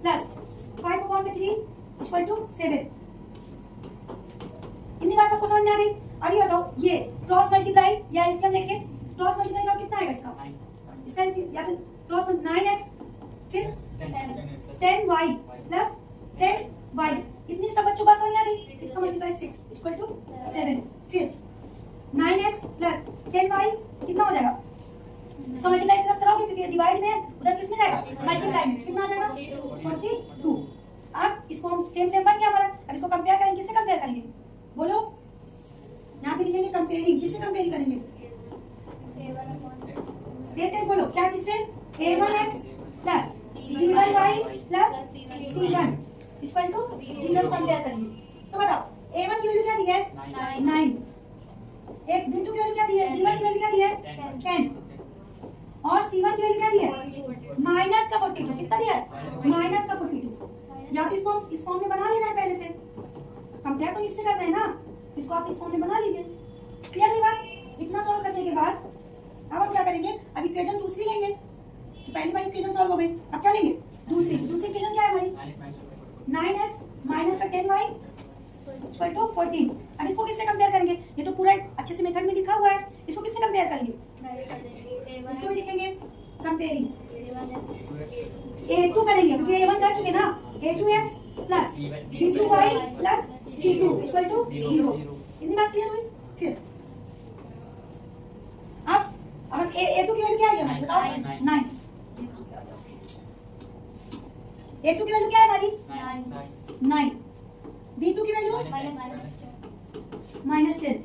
Plus 5/3 equal to 7। इतनी बात सबको समझ में आ गई? अभी बताओ ये क्रॉस मल्टीप्लाई या एलसीएम लेके क्रॉस मल्टीप्लाई करो कितना आएगा इसका? इसका एलसीएम या तो क्रॉस 9x फिर 10y प्लस 10y। इतनी सब बच्चों बात समझ में आ गई? इसका मल्टीप्लाई 6 इक्वल टू 7। फिर 9x प्लस 10y कितना हो जाएगा? इसका मल्टीप्लाई से जब करोगे क्योंकि डिवाइड में है, उधर किस में जाएगा? मल्टीप्लाई में। कितना आ जाएगा? 42। अब इसको हम सेम बन गया हमारा। अब इसको कंपेयर करेंगे, किससे कंपेयर करेंगे? बोलो। यहाँ पे लिखेंगे कंपेयरिंग। किससे कंपेयर करेंगे? तेज बोलो। क्या किससे? a1x plus b1y plus c1 equal to 0 compare करेंगे। तो बताओ a1 की वैल्यू क्या दी है? 9। एक b2 की वैल्यू क्या दी है? b1 की वैल्यू क्या दी है? 10 और c1 की वैल्यू क्या दी है? माइनस का 42। कितना दिया है? माइनस का 42। या तो इसको इस फॉर्म में बना लेना है पहले से। कंपेयर तो इससे कर रहे हैं ना, इसको आप इस फॉर्म में बना लीजिए। क्लियर हुई बात? इतना सॉल्व करने के बाद अब हम क्या करेंगे? अब इक्वेशन दूसरी लेंगे। तो पहली बार इक्वेशन सॉल्व हो गई, अब क्या लेंगे? दूसरी इक्वेशन क्या है हमारी? 9x माइनस का 10y इक्वल टू 14। अब इसको किससे कंपेयर करेंगे? ये तो पूरा अच्छे से मेथड में लिखा हुआ है। इसको किससे कंपेयर करेंगे? इसको भी लिखेंगे कंपेयरिंग। a2 करेंगे क्योंकि a1 कर चुके ना। a2x plus b2y plus c2 equal to 0। इतनी बात क्लियर हुई? फिर अब a2 की वैल्यू क्या है हमारी? बताओ। 9। a2 की वैल्यू क्या है हमारी? 9। b2 की वैल्यू -10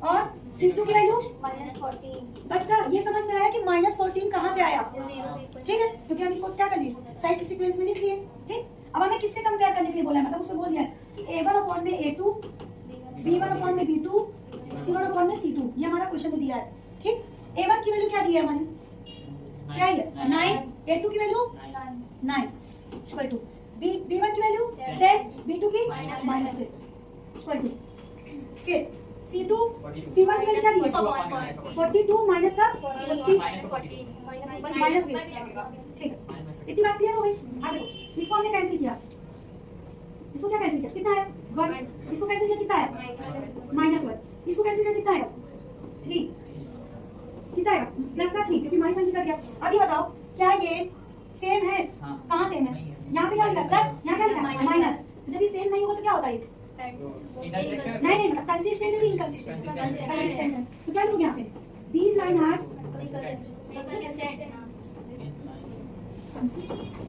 और c2 की वैल्यू -14। बच्चा ये समझ में आया कि -14 कहाँ से आया? ठीक है, क्योंकि हम इसको क्या कर लिए? साइड सीक्वेंस में लिख लिए। ठीक, अब हमें किससे कंपेयर करने के लिए बोला है? मतलब उसमें बोल दिया है कि a1 में a2, b1 में b2, c1 में c2। ये हमारा क्वेश्चन में दिया है। ठीक, a1 की वैल्यू क्या दी है हमारी? क्या है? 9। a2 की वैल्यू 9 इक्वल टू b1 की वैल्यू 10, b2 की -10 इक्वल टू फिर c1 की वैल्यू क्या दी है? 42 माइनस का 40 माइनस। ठीक, इतनी बात क्लियर हो गई? आगे इसको हमने कैंसिल किया। इसको क्या कैंसिल किया? कितना है? 1। इसको कैंसिल किया कितना है? -1। इसको कैंसिल किया कितना है? 3। कितना है? प्लस का 3 क्योंकि माइनस निकल गया। अभी बताओ क्या ये सेम है? कहाँ सेम है? यहाँ पे क्या लिखा? प्लस, यहाँ क्या लिखा? माइनस। तो जब ये सेम नहीं होगा तो क्या होता है? नहीं मतलब कंसिस्टेंट है, इनकंसिस्टेंट। तो क्या लिखोगे यहाँ पे? These line are consistent।